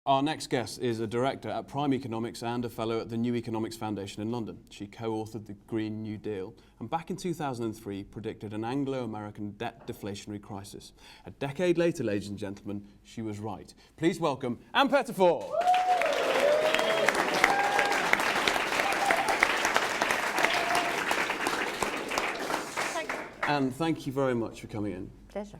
Our next guest is a director at Prime Economics and a fellow at the New Economics Foundation in London. She co-authored the Green New Deal and back in 2003 predicted an Anglo-American debt deflationary crisis. A decade later, ladies and gentlemen, she was right. Please welcome Anne Pettifor. Anne, thank you very much for coming in. Pleasure.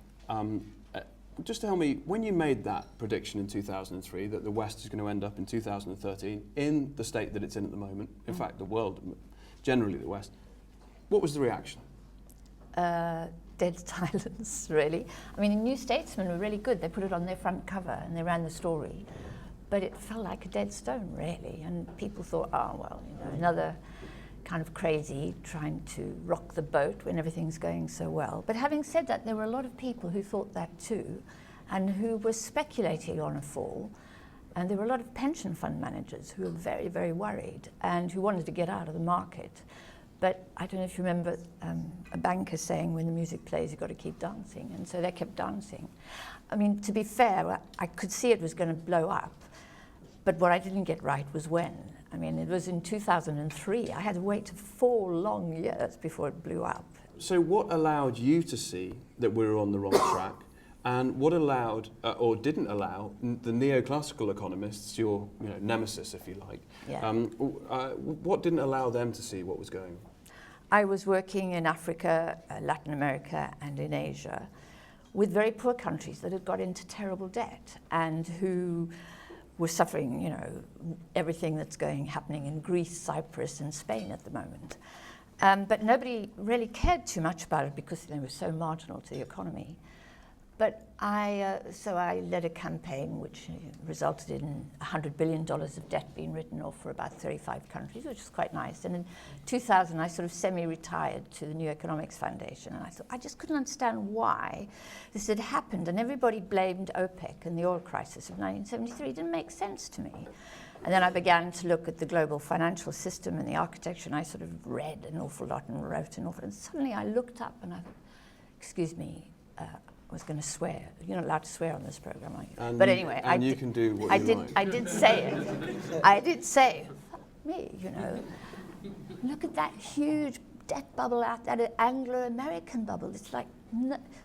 Just tell me, when you made that prediction in 2003 that the West is going to end up in 2013 in the state that it's in at the moment, in fact the world, generally the West, what was the reaction? Dead silence, really. I mean, the New Statesman were really good. They put it on their front cover and they ran the story. But it felt like a dead stone, really. And people thought, oh, well, you know, another kind of crazy trying to rock the boat when everything's going so well. But having said that, there were a lot of people who thought that too and who were speculating on a fall. And there were a lot of pension fund managers who were very, very worried and who wanted to get out of the market. But I don't know if you remember a banker saying when the music plays, you've got to keep dancing. And so they kept dancing. I mean, to be fair, I could see it was going to blow up. But what I didn't get right was when. I mean, it was in 2003. I had to wait 4 long years before it blew up. So what allowed you to see that we were on the wrong track? And what allowed, or didn't allow, the neoclassical economists, your nemesis, if you like, what didn't allow them to see what was going on? I was working in Africa, Latin America, and in Asia with very poor countries that had got into terrible debt and who were suffering, you know, everything that's happening in Greece, Cyprus, and Spain at the moment. But nobody really cared too much about it because they were so marginal to the economy. But so I led a campaign which resulted in $100 billion of debt being written off for about 35 countries, which was quite nice. And in 2000, I sort of semi-retired to the New Economics Foundation. And I thought, I just couldn't understand why this had happened. And everybody blamed OPEC and the oil crisis of 1973. It didn't make sense to me. And then I began to look at the global financial system and the architecture, and I sort of read an awful lot and wrote an awful lot. And suddenly I looked up and I thought, excuse me, I was going to swear. You're not allowed to swear on this program, are you? But anyway, you can do what you like. I did say it. I did say, fuck me, you know. Look at that huge debt bubble out there, an Anglo-American bubble. It's like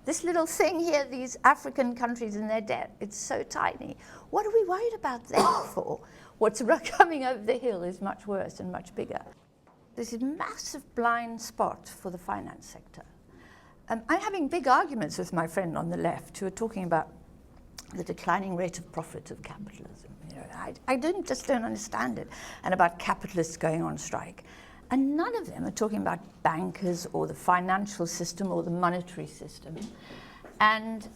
this little thing here, these African countries and their debt. It's so tiny. What are we worried about that for? What's coming over the hill is much worse and much bigger. There's a massive blind spot for the finance sector. I'm having big arguments with my friend on the left who are talking about the declining rate of profit of capitalism. You know, I just don't understand it. And about capitalists going on strike. And none of them are talking about bankers or the financial system or the monetary system. And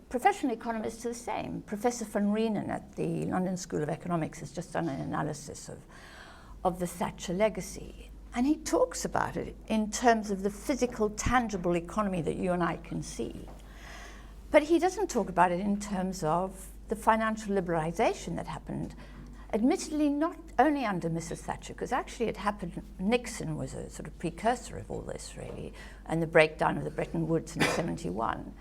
professional economists are the same. Professor van Reenen at the London School of Economics has just done an analysis of the Thatcher legacy. And he talks about it in terms of the physical, tangible economy that you and I can see. But he doesn't talk about it in terms of the financial liberalization that happened, admittedly not only under Mrs. Thatcher, because actually it happened, Nixon was a sort of precursor of all this, really, and the breakdown of the Bretton Woods in '71.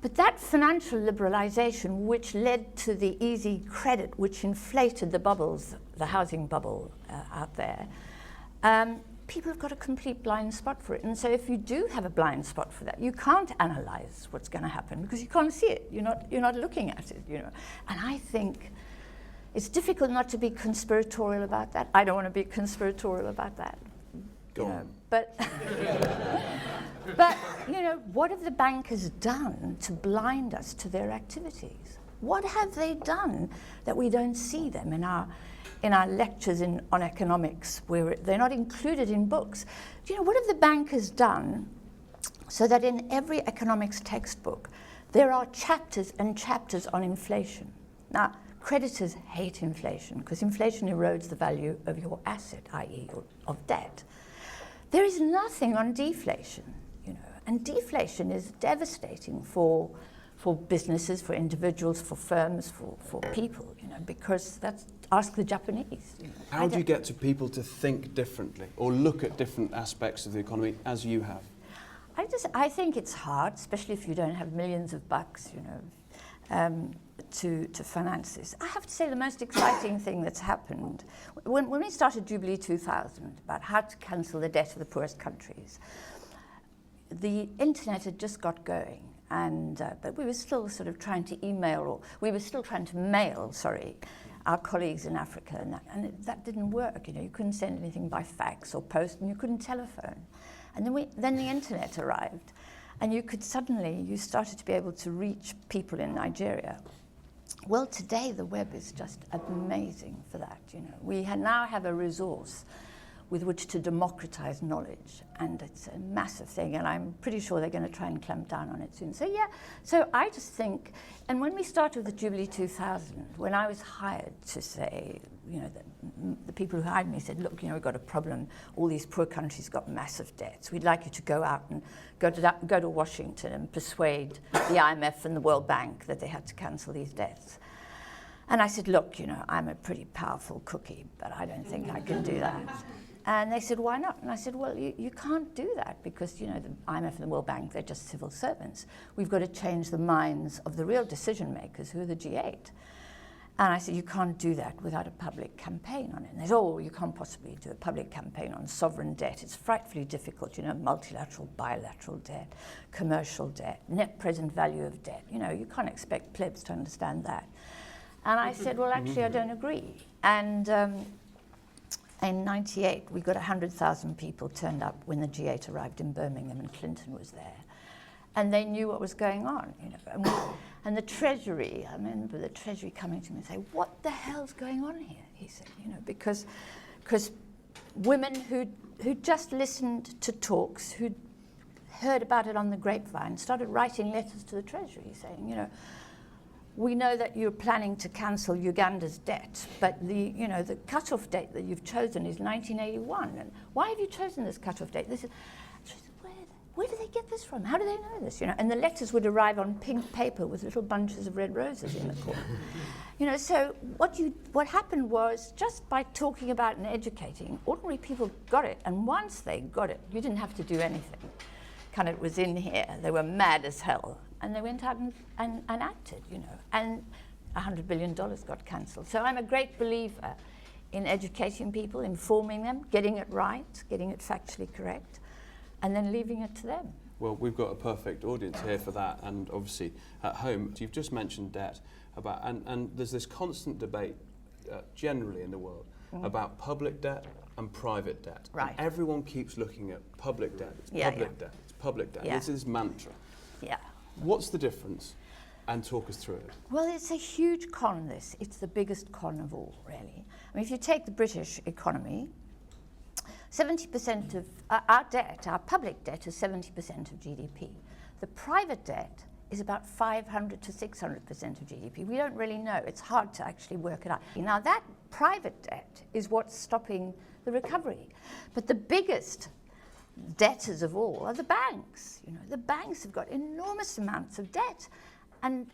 But that financial liberalization, which led to the easy credit, which inflated the bubbles, the housing bubble out there, people have got a complete blind spot for it. And so if you do have a blind spot for that, you can't analyze what's going to happen because you can't see it. You're not looking at it, you know. And I think it's difficult not to be conspiratorial about that. I don't want to be conspiratorial about that. Go on. But you know, what have the bankers done to blind us to their activities? What have they done that we don't see them in our lectures on economics, where they're not included in books? Do you know, what have the bankers done so that in every economics textbook there are chapters and chapters on inflation? Now, creditors hate inflation because inflation erodes the value of your asset, i.e. of debt. There is nothing on deflation, you know, and deflation is devastating for businesses, for individuals, for firms, for people, you know, because that's, ask the Japanese. You know. How do you get to people to think differently or look at different aspects of the economy as you have? I think it's hard, especially if you don't have millions of bucks, you know. to finance this. I have to say the most exciting thing that's happened, when we started Jubilee 2000, about how to cancel the debt of the poorest countries, the internet had just got going, and but we were still sort of trying to mail, our colleagues in Africa, and that didn't work. You couldn't send anything by fax or post, and you couldn't telephone. And then the internet arrived, and you started to be able to reach people in Nigeria. Well, today the web is just amazing for that. We now have a resource with which to democratize knowledge, and it's a massive thing, and I'm pretty sure they're going to try and clamp down on it soon. So I just think, and when we started with the Jubilee 2000, when I was hired to say, the people who hired me said, look, we've got a problem, all these poor countries got massive debts, we'd like you to go out and go to Washington and persuade the IMF and the World Bank that they had to cancel these debts. And I said, look, I'm a pretty powerful cookie, but I don't think I can do that. And they said, why not? And I said, well, you can't do that because, the IMF and the World Bank, they're just civil servants. We've got to change the minds of the real decision makers, who are the G8. And I said, you can't do that without a public campaign on it. And they said, oh, you can't possibly do a public campaign on sovereign debt. It's frightfully difficult, multilateral, bilateral debt, commercial debt, net present value of debt. You can't expect plebs to understand that. And I said, well, actually, I don't agree. And in '98, we got 100,000 people turned up when the G8 arrived in Birmingham, and Clinton was there. And they knew what was going on, And the Treasury, I remember the Treasury coming to me and saying, what the hell's going on here? He said, because women who just listened to talks, who'd heard about it on the grapevine, started writing letters to the Treasury saying, we know that you're planning to cancel Uganda's debt, but the cut-off date that you've chosen is 1981. And why have you chosen this cut-off date? This is, where do they get this from? How do they know this? And the letters would arrive on pink paper with little bunches of red roses in the corner. So what happened was, just by talking about and educating, ordinary people got it. And once they got it, you didn't have to do anything. It was in here. They were mad as hell. And they went out and acted, and $100 billion got cancelled. So I'm a great believer in educating people, informing them, getting it right, getting it factually correct, and then leaving it to them. Well, we've got a perfect audience here for that, and obviously at home, you've just mentioned debt, and there's this constant debate generally in the world about public debt and private debt. Right. And everyone keeps looking at public debt, it's public debt. Yeah. This is mantra. Yeah. What's the difference? And talk us through it. Well, it's a huge con, this. It's the biggest con of all, really. If you take the British economy, 70% of our debt, our public debt, is 70% of GDP. The private debt is about 500 to 600% of GDP. We don't really know. It's hard to actually work it out. Now, that private debt is what's stopping the recovery. But the biggest debtors of all are the banks. The banks have got enormous amounts of debt, and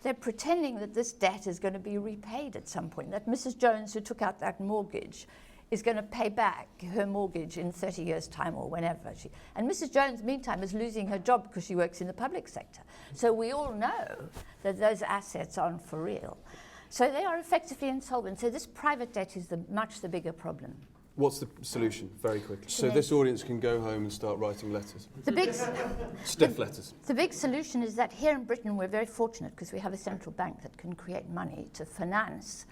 they're pretending that this debt is going to be repaid at some point, that Mrs. Jones, who took out that mortgage, is going to pay back her mortgage in 30 years' time or whenever. And Mrs. Jones, meantime, is losing her job because she works in the public sector. So we all know that those assets aren't for real. So they are effectively insolvent. So this private debt is much the bigger problem. What's the solution, very quickly? So this audience can go home and start writing letters. Stiff letters. The big solution is that here in Britain we're very fortunate because we have a central bank that can create money to finance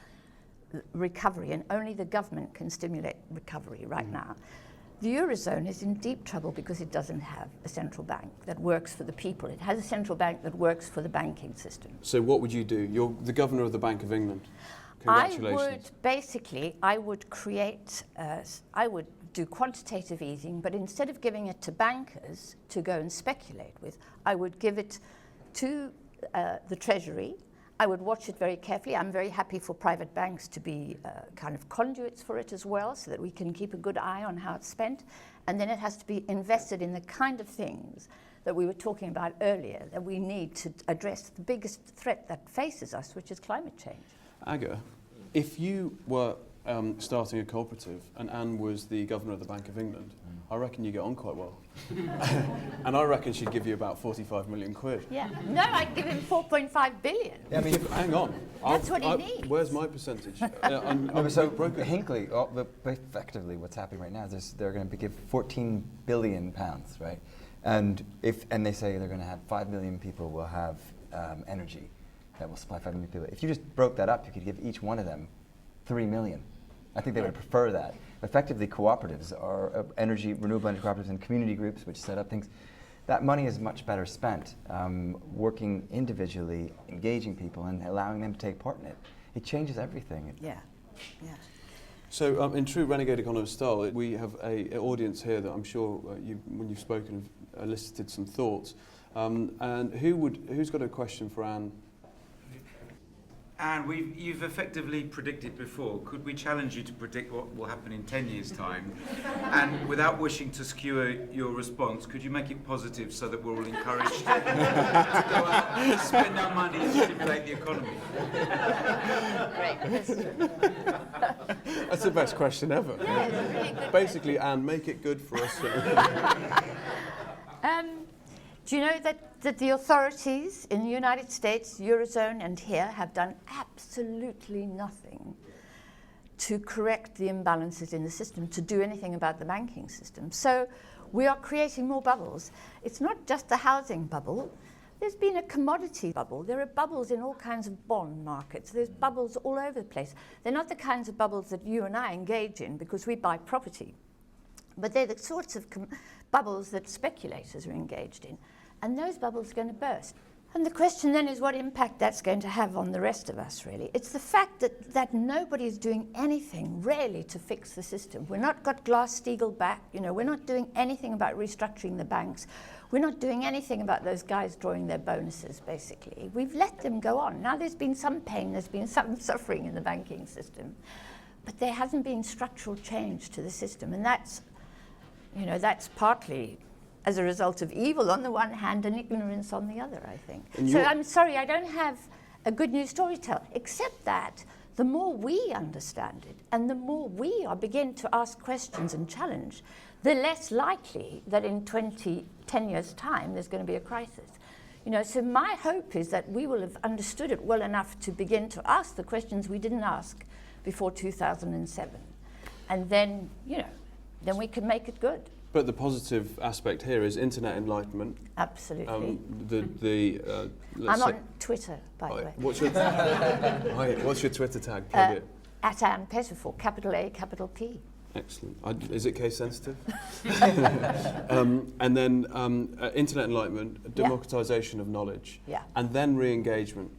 recovery, and only the government can stimulate recovery right now. The Eurozone is in deep trouble because it doesn't have a central bank that works for the people. It has a central bank that works for the banking system. So what would you do? You're the governor of the Bank of England. Congratulations. I would do quantitative easing, but instead of giving it to bankers to go and speculate with, I would give it to the Treasury. I would watch it very carefully. I'm very happy for private banks to be kind of conduits for it as well, so that we can keep a good eye on how it's spent. And then it has to be invested in the kind of things that we were talking about earlier, that we need to address the biggest threat that faces us, which is climate change. Aga, if you were starting a cooperative, and Anne was the governor of the Bank of England, I reckon you get on quite well. And I reckon she'd give you about 45 million quid. Yeah. No, I'd give him 4.5 billion. Yeah, I mean, Hang on. That's what he needs. Where's my percentage? so Hinckley, effectively what's happening right now is they're going to give 14 billion pounds, right? And they say they're going to have 5 million people will have energy that will supply 5 million people. If you just broke that up, you could give each one of them 3 million. I think they would prefer that. Effectively, cooperatives are renewable energy cooperatives and community groups which set up things. That money is much better spent working individually, engaging people, and allowing them to take part in it. It changes everything. Yeah, yeah. So, in true Renegade Economist style, we have an audience here that I'm sure when you've spoken, have elicited some thoughts. And who's got a question for Anne? And you've effectively predicted before. Could we challenge you to predict what will happen in 10 years' time? And without wishing to skewer your response, could you make it positive so that we're all encouraged to go out and spend our money and stimulate the economy? Great question. That's the best question ever. Yeah, it's a really good Basically, Anne, make it good for us. Do you know that the authorities in the United States, Eurozone and here have done absolutely nothing to correct the imbalances in the system, to do anything about the banking system? So we are creating more bubbles. It's not just the housing bubble. There's been a commodity bubble. There are bubbles in all kinds of bond markets. There's bubbles all over the place. They're not the kinds of bubbles that you and I engage in because we buy property, but they're the sorts of bubbles that speculators are engaged in. And those bubbles are going to burst. And the question then is what impact that's going to have on the rest of us, really. It's the fact that nobody is doing anything, really, to fix the system. We're not got Glass-Steagall back, we're not doing anything about restructuring the banks. We're not doing anything about those guys drawing their bonuses, basically. We've let them go on. Now there's been some pain, there's been some suffering in the banking system, but there hasn't been structural change to the system. And that's partly as a result of evil on the one hand and ignorance on the other, I think. So I'm sorry, I don't have a good news story to tell, except that the more we understand it and the more we begin to ask questions and challenge, the less likely that in 10 years' time there's going to be a crisis. So my hope is that we will have understood it well enough to begin to ask the questions we didn't ask before 2007. And then, then we can make it good. But the positive aspect here is internet enlightenment. Absolutely. I'm on Twitter, by the way. What's your Twitter tag? Plug it. At Anne Pettifor, capital A, capital P. Excellent. Is it case sensitive? And then internet enlightenment, democratization of knowledge, and then re-engagement.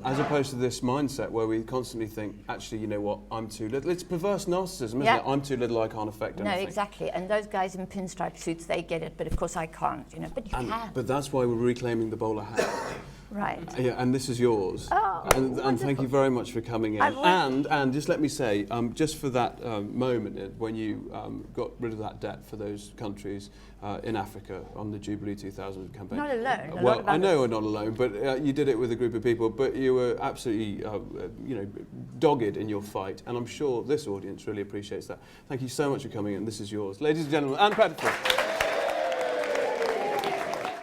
As opposed to this mindset where we constantly think, actually, you know what, I'm too little. It's perverse narcissism, isn't it? I'm too little, I can't affect anything. No, exactly. And those guys in pinstripe suits, they get it, but of course I can't, but you can. But that's why we're reclaiming the bowler hat. Right. Yeah, and this is yours. Oh, and thank you very much for coming in. And just let me say, just for that moment when you got rid of that debt for those countries in Africa on the Jubilee 2000 campaign. Not alone. Well, I know we're not alone, but you did it with a group of people. But you were absolutely, dogged in your fight, and I'm sure this audience really appreciates that. Thank you so much for coming in. This is yours, ladies and gentlemen, Anne Pettifor.